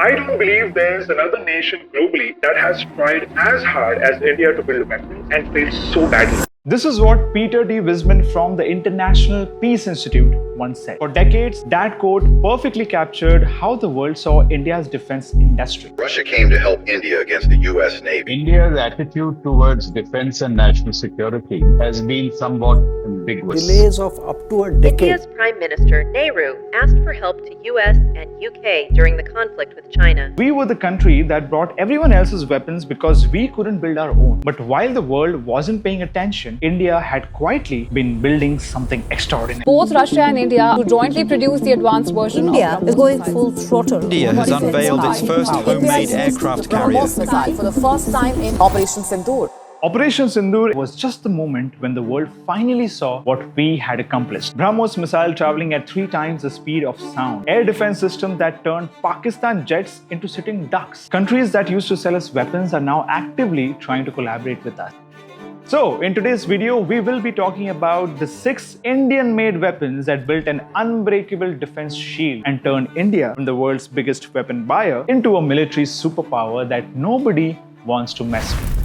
I don't believe there's another nation globally that has tried as hard as India to build weapons and failed so badly. This is what Peter D. Wisman from the International Peace Institute once said. For decades, that quote perfectly captured how the world saw India's defense industry. Russia came to help India against the US Navy. India's attitude towards defense and national security has been somewhat ambiguous. Delays of up to a decade. India's Prime Minister Nehru asked for help to US and UK during the conflict with China. We were the country that brought everyone else's weapons because we couldn't build our own. But while the world wasn't paying attention, India had quietly been building something extraordinary. Both Russia and India to jointly produce the advanced version India of is going full throttle. India has unveiled its first homemade aircraft carrier. BrahMos missile for the first time in Operation Sindoor. Operation Sindoor was just the moment when the world finally saw what we had accomplished. BrahMos missile traveling at 3 times the speed of sound. Air defense system that turned Pakistan jets into sitting ducks. Countries that used to sell us weapons are now actively trying to collaborate with us. So, in today's video, we will be talking about the 6 Indian-made weapons that built an unbreakable defense shield and turned India from the world's biggest weapon buyer into a military superpower that nobody wants to mess with.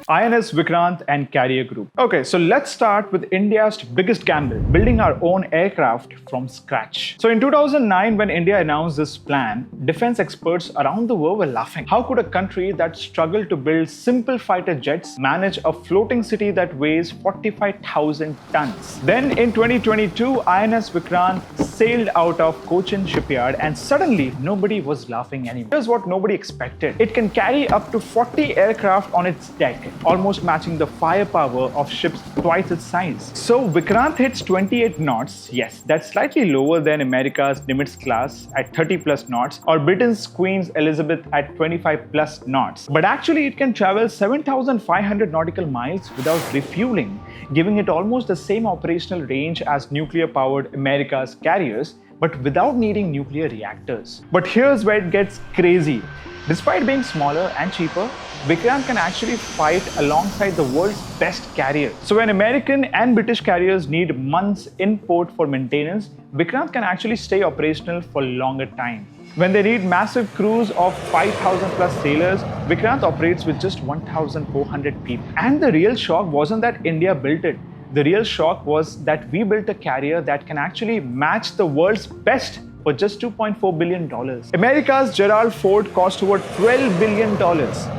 INS Vikrant and Carrier Group. Okay, so let's start with India's biggest gamble, building our own aircraft from scratch. So in 2009, when India announced this plan, defense experts around the world were laughing. How could a country that struggled to build simple fighter jets manage a floating city that weighs 45,000 tons? Then in 2022, INS Vikrant sailed out of Cochin shipyard and suddenly nobody was laughing anymore. Here's what nobody expected. It can carry up to 40 aircraft on its deck, almost matching the firepower of ships twice its size. So Vikrant hits 28 knots. Yes, that's slightly lower than America's Nimitz class at 30 plus knots or Britain's Queen Elizabeth at 25 plus knots. But actually it can travel 7,500 nautical miles without refueling, giving it almost the same operational range as nuclear-powered America's carriers, but without needing nuclear reactors. But here's where it gets crazy. Despite being smaller and cheaper, Vikrant can actually fight alongside the world's best carriers. So when American and British carriers need months in port for maintenance, Vikrant can actually stay operational for longer time. When they need massive crews of 5,000 plus sailors, Vikrant operates with just 1,400 people. And the real shock wasn't that India built it. The real shock was that we built a carrier that can actually match the world's best for just $2.4 billion. America's Gerald Ford cost over $12 billion.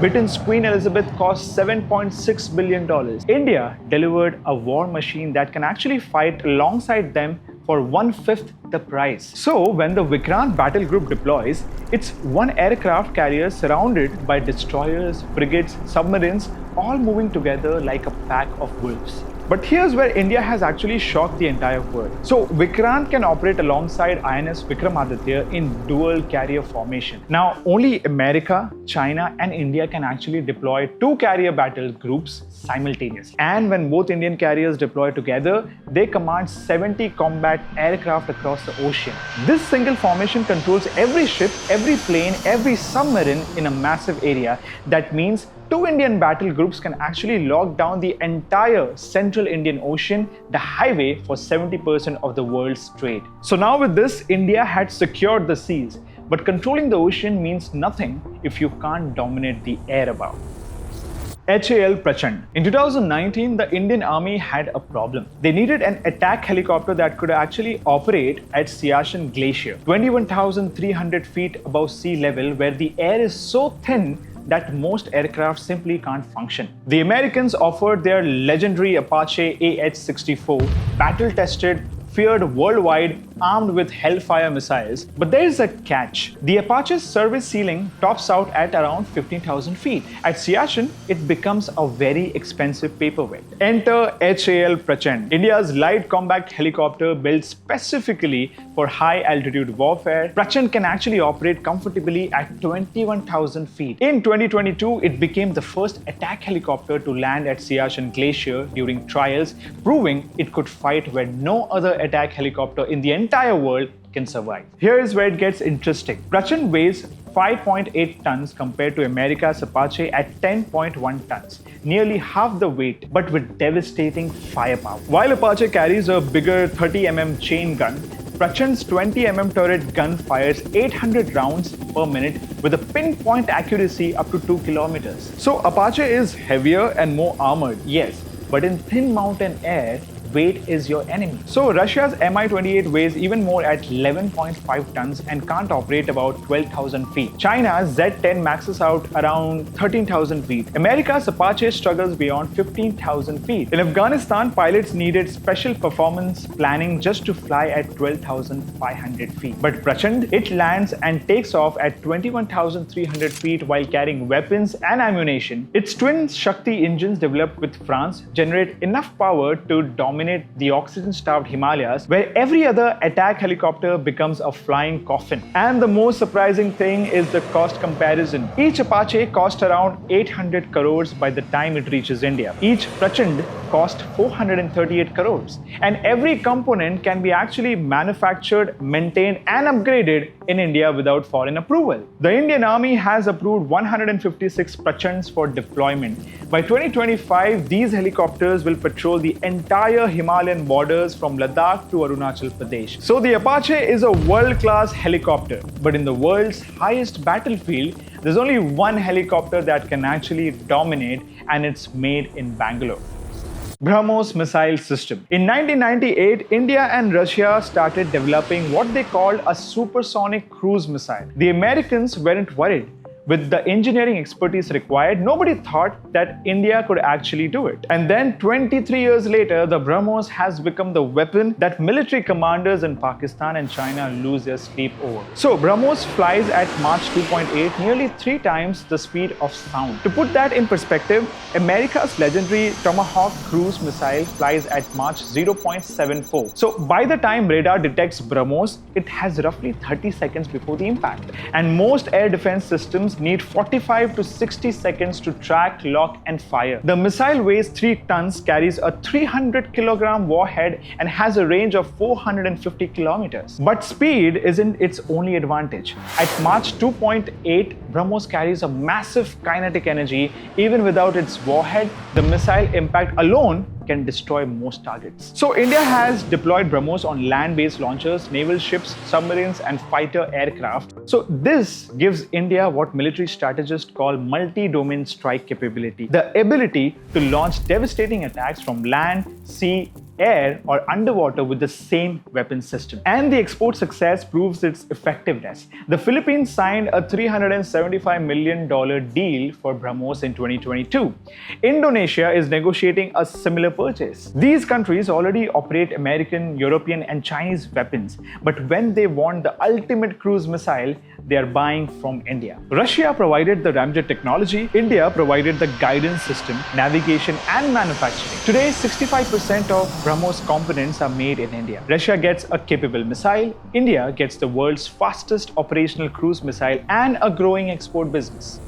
Britain's Queen Elizabeth cost $7.6 billion. India delivered a war machine that can actually fight alongside them for 1/5 the price. So when the Vikrant battle group deploys, it's one aircraft carrier surrounded by destroyers, frigates, submarines, all moving together like a pack of wolves. But here's where India has actually shocked the entire world. So Vikrant can operate alongside INS Vikramaditya in dual carrier formation. Now only America, China and India can actually deploy 2 carrier battle groups simultaneously. And when both Indian carriers deploy together, they command 70 combat aircraft across the ocean. This single formation controls every ship, every plane, every submarine in a massive area. That means 2 Indian battle groups can actually lock down the entire central Indian Ocean, the highway for 70% of the world's trade. So now with this, India had secured the seas, but controlling the ocean means nothing if you can't dominate the air above. HAL Prachand. In 2019, the Indian Army had a problem. They needed an attack helicopter that could actually operate at Siachen Glacier, 21,300 feet above sea level, where the air is so thin that most aircraft simply can't function. The Americans offered their legendary Apache AH-64, battle-tested, feared worldwide, armed with Hellfire missiles. But there is a catch. The Apache's service ceiling tops out at around 15,000 feet. At Siachen, it becomes a very expensive paperweight. Enter HAL Prachand, India's light combat helicopter built specifically for high-altitude warfare. Prachand can actually operate comfortably at 21,000 feet. In 2022, it became the first attack helicopter to land at Siachen Glacier during trials, proving it could fight where no other attack helicopter in the entire world can survive. Here is where it gets interesting. Prachand weighs 5.8 tons compared to America's Apache at 10.1 tons, nearly half the weight, but with devastating firepower. While Apache carries a bigger 30 mm chain gun, Prachand's 20 mm turret gun fires 800 rounds per minute with a pinpoint accuracy up to 2 kilometers. So Apache is heavier and more armored, yes, but in thin mountain air, weight is your enemy. So Russia's Mi-28 weighs even more at 11.5 tons and can't operate about 12,000 feet. China's Z-10 maxes out around 13,000 feet. America's Apache struggles beyond 15,000 feet. In Afghanistan, pilots needed special performance planning just to fly at 12,500 feet. But Prachand, it lands and takes off at 21,300 feet while carrying weapons and ammunition. Its twin Shakti engines developed with France generate enough power to dominate the oxygen-starved Himalayas, where every other attack helicopter becomes a flying coffin. And the most surprising thing is the cost comparison. Each Apache cost around 800 crores by the time it reaches India. Each Prachand cost 438 crores. And every component can be actually manufactured, maintained and upgraded in India without foreign approval. The Indian Army has approved 156 Prachands for deployment. By 2025, these helicopters will patrol the entire Himalayan borders from Ladakh to Arunachal Pradesh. So the Apache is a world-class helicopter, but in the world's highest battlefield, there's only one helicopter that can actually dominate, and it's made in Bangalore. BrahMos missile system. In 1998, India and Russia started developing what they called a supersonic cruise missile. The Americans weren't worried. With the engineering expertise required, nobody thought that India could actually do it. And then 23 years later, the BrahMos has become the weapon that military commanders in Pakistan and China lose their sleep over. So BrahMos flies at Mach 2.8, nearly 3 times the speed of sound. To put that in perspective, America's legendary Tomahawk cruise missile flies at Mach 0.74. So by the time radar detects BrahMos, it has roughly 30 seconds before the impact. And most air defense systems need 45 to 60 seconds to track, lock and fire. The missile weighs 3 tons, carries a 300 kilogram warhead and has a range of 450 kilometers. But speed isn't its only advantage. At Mach 2.8, BrahMos carries a massive kinetic energy. Even without its warhead, the missile impact alone can destroy most targets. So India has deployed BrahMos on land-based launchers, naval ships, submarines and fighter aircraft. So this gives India what military strategists call multi-domain strike capability, the ability to launch devastating attacks from land, sea, air or underwater with the same weapon system. And the export success proves its effectiveness. The Philippines signed a $375 million deal for BrahMos in 2022. Indonesia is negotiating a similar purchase. These countries already operate American, European and Chinese weapons, but when they want the ultimate cruise missile, they are buying from India. Russia provided the ramjet technology, India provided the guidance system, navigation and manufacturing. Today, 65% of BrahMos components are made in India. Russia gets a capable missile, India gets the world's fastest operational cruise missile and a growing export business.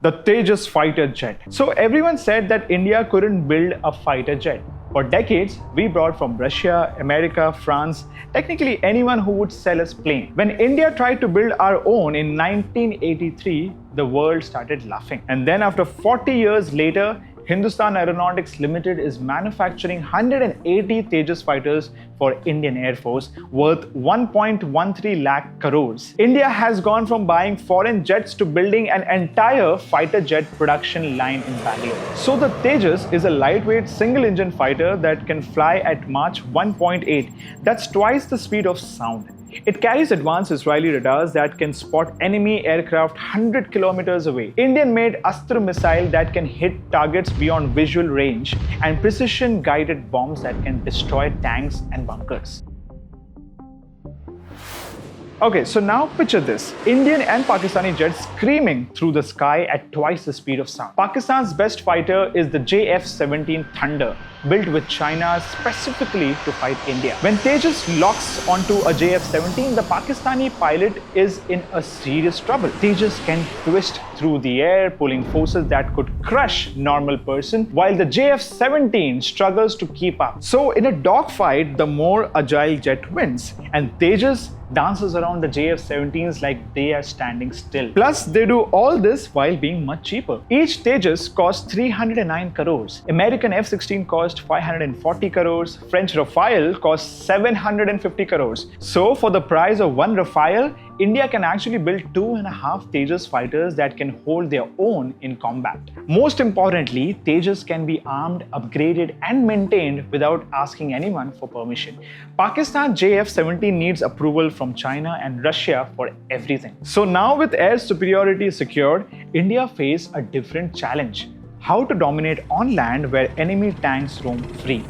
The Tejas fighter jet. So everyone said that India couldn't build a fighter jet. For decades, we brought from Russia, America, France, technically anyone who would sell us plane. When India tried to build our own in 1983, the world started laughing. And then after 40 years later, Hindustan Aeronautics Limited is manufacturing 180 Tejas fighters for Indian Air Force worth 1.13 lakh crores. India has gone from buying foreign jets to building an entire fighter jet production line in Bangalore. So the Tejas is a lightweight single-engine fighter that can fly at Mach 1.8. That's twice the speed of sound. It carries advanced Israeli radars that can spot enemy aircraft 100 kilometers away. Indian-made Astra missile that can hit targets beyond visual range, and precision-guided bombs that can destroy tanks and bunkers. Okay, so now picture this. Indian and Pakistani jets screaming through the sky at twice the speed of sound. Pakistan's best fighter is the JF-17 Thunder, built with China specifically to fight India. When Tejas locks onto a JF-17, the Pakistani pilot is in a serious trouble. Tejas can twist through the air, pulling forces that could crush normal person, while the JF-17 struggles to keep up. So in a dogfight, the more agile jet wins, and Tejas dances around the JF-17s like they are standing still. Plus, they do all this while being much cheaper. Each Tejas costs 309 crores. American F-16 costs cost 540 crores. French Rafale cost 750 crores. So for the price of one Rafale, India can actually build 2.5 Tejas fighters that can hold their own in combat. Most importantly, Tejas can be armed, upgraded and maintained without asking anyone for permission. Pakistan JF-17 needs approval from China and Russia for everything. So now with air superiority secured, India faces a different challenge: how to dominate on land where enemy tanks roam free.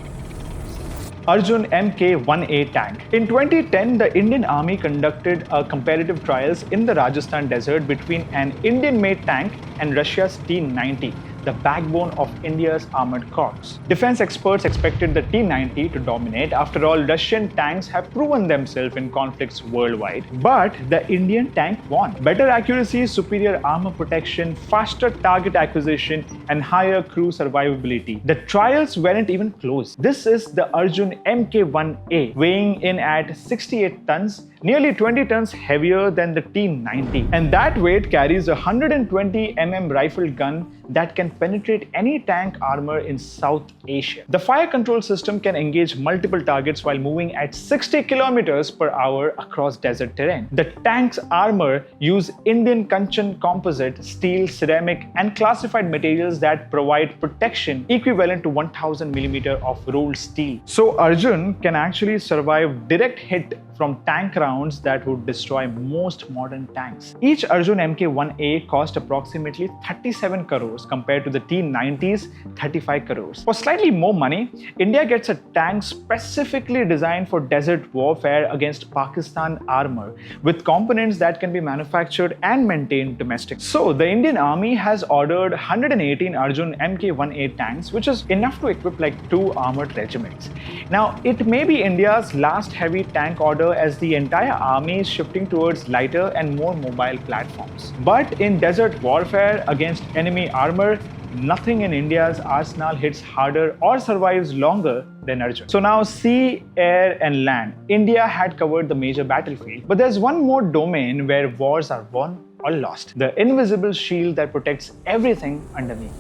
Arjun Mk-1A tank. In 2010, the Indian Army conducted comparative trials in the Rajasthan desert between an Indian-made tank and Russia's T-90, the backbone of India's armored corps. Defense experts expected the T-90 to dominate. After all, Russian tanks have proven themselves in conflicts worldwide. But the Indian tank won. Better accuracy, superior armor protection, faster target acquisition, and higher crew survivability. The trials weren't even close. This is the Arjun Mk-1A, weighing in at 68 tons, nearly 20 tons heavier than the T-90. And that weight carries a 120 mm rifle gun that can penetrate any tank armor in South Asia. The fire control system can engage multiple targets while moving at 60 kilometers per hour across desert terrain. The tank's armor use Indian Kanchan composite, steel, ceramic, and classified materials that provide protection equivalent to 1000 mm of rolled steel. So Arjun can actually survive direct hit from tank rounds that would destroy most modern tanks. Each Arjun Mk-1A cost approximately 37 crores compared to the T-90's 35 crores. For slightly more money, India gets a tank specifically designed for desert warfare against Pakistan armor, with components that can be manufactured and maintained domestically. So the Indian Army has ordered 118 Arjun Mk-1A tanks, which is enough to equip like 2 armored regiments. Now, it may be India's last heavy tank order, as the entire army is shifting towards lighter and more mobile platforms. But in desert warfare against enemy armor, nothing in India's arsenal hits harder or survives longer than Arjun. So now sea, air and land. India had covered the major battlefield, but there's one more domain where wars are won or lost: the invisible shield that protects everything underneath.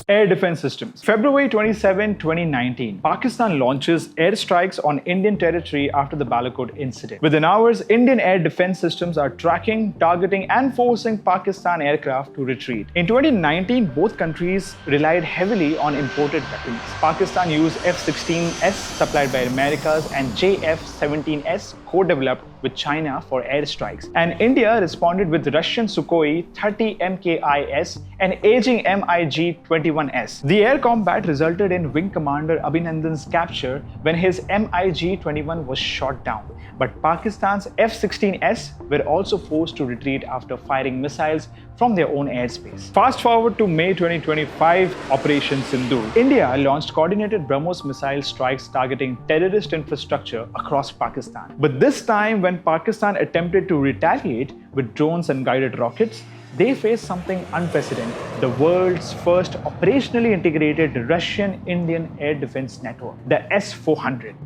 Air defense systems. February 27, 2019, Pakistan launches airstrikes on Indian territory after the Balakot incident. Within hours, Indian air defense systems are tracking, targeting, and forcing Pakistan aircraft to retreat. In 2019, both countries relied heavily on imported weapons. Pakistan used F-16s supplied by Americas and JF-17s co-developed with China for airstrikes. And India responded with Russian Sukhoi 30 MKIs and aging MiG-21s. The air combat resulted in Wing Commander Abhinandan's capture when his MiG-21 was shot down. But Pakistan's F-16s were also forced to retreat after firing missiles from their own airspace. Fast forward to May 2025, Operation Sindoor. India launched coordinated BrahMos missile strikes targeting terrorist infrastructure across Pakistan. But this time, when Pakistan attempted to retaliate with drones and guided rockets, they faced something unprecedented: the world's first operationally integrated Russian-Indian air defense network, the S-400.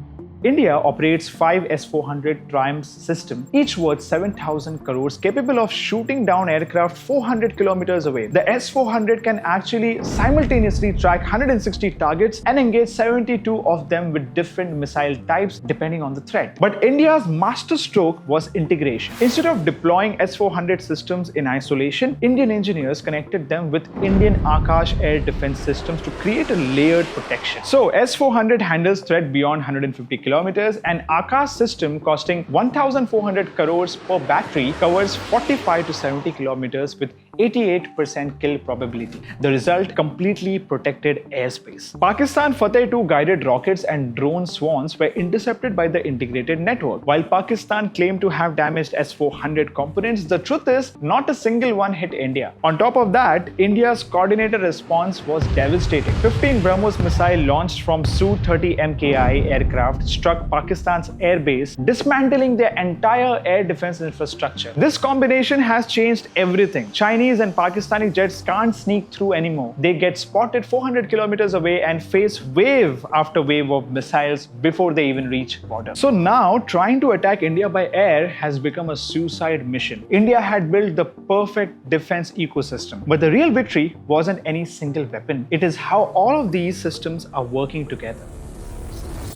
India operates 5 S-400 Triumphs systems, each worth 7,000 crores, capable of shooting down aircraft 400 kilometers away. The S-400 can actually simultaneously track 160 targets and engage 72 of them with different missile types depending on the threat. But India's masterstroke was integration. Instead of deploying S-400 systems in isolation, Indian engineers connected them with Indian Akash air defense systems to create a layered protection. So S-400 handles threat beyond 150 kilometers, and Akash system, costing 1,400 crores per battery, covers 45 to 70 kilometers with 88% kill probability. The result: completely protected airspace. Pakistan Fateh-2 guided rockets and drone swans were intercepted by the integrated network. While Pakistan claimed to have damaged S-400 components, the truth is not a single one hit India. On top of that, India's coordinated response was devastating. 15 BrahMos missiles launched from Su-30 MKI aircraft struck Pakistan's airbase, dismantling their entire air defense infrastructure. This combination has changed everything. Chinese Chinese and Pakistani jets can't sneak through anymore. They get spotted 400 kilometers away and face wave after wave of missiles before they even reach border. So now trying to attack India by air has become a suicide mission. India had built the perfect defense ecosystem, but the real victory wasn't any single weapon. It is how all of these systems are working together.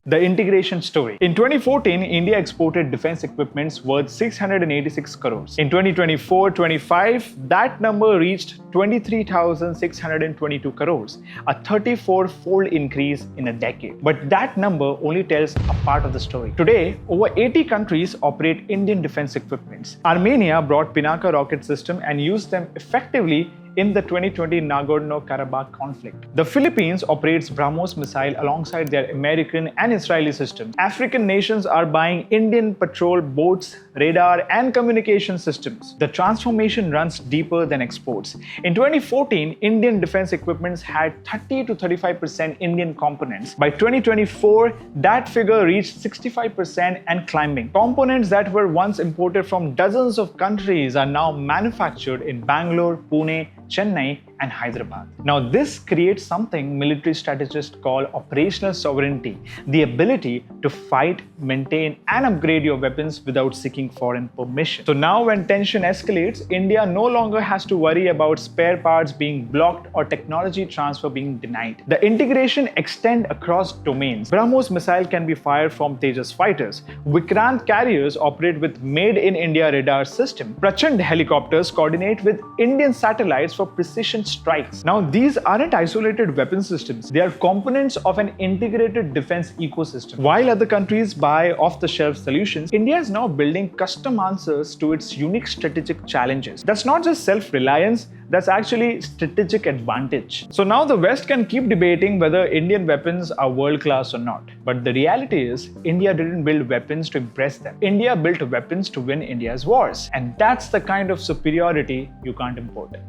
The integration story. In 2014, India exported defense equipments worth 686 crores. In 2024-25, that number reached 23,622 crores, a 34-fold increase in a decade. But that number only tells a part of the story. Today, over 80 countries operate Indian defense equipments. Armenia brought Pinaka rocket system and used them effectively in the 2020 Nagorno-Karabakh conflict. The Philippines operates BrahMos missile alongside their American and Israeli systems. African nations are buying Indian patrol boats, radar, and communication systems. The transformation runs deeper than exports. In 2014, Indian defense equipments had 30 to 35% Indian components. By 2024, that figure reached 65% and climbing. Components that were once imported from dozens of countries are now manufactured in Bangalore, Pune, Chennai, and Hyderabad. Now, this creates something military strategists call operational sovereignty, the ability to fight, maintain, and upgrade your weapons without seeking foreign permission. So now when tension escalates, India no longer has to worry about spare parts being blocked or technology transfer being denied. The integration extends across domains. BrahMos missile can be fired from Tejas fighters. Vikrant carriers operate with made-in-India radar system. Prachand helicopters coordinate with Indian satellites for precision strikes. Now, these aren't isolated weapon systems. They are components of an integrated defense ecosystem. While other countries buy off-the-shelf solutions, India is now building custom answers to its unique strategic challenges. That's not just self-reliance, that's actually strategic advantage. So now the West can keep debating whether Indian weapons are world-class or not. But the reality is, India didn't build weapons to impress them. India built weapons to win India's wars. And that's the kind of superiority you can't import.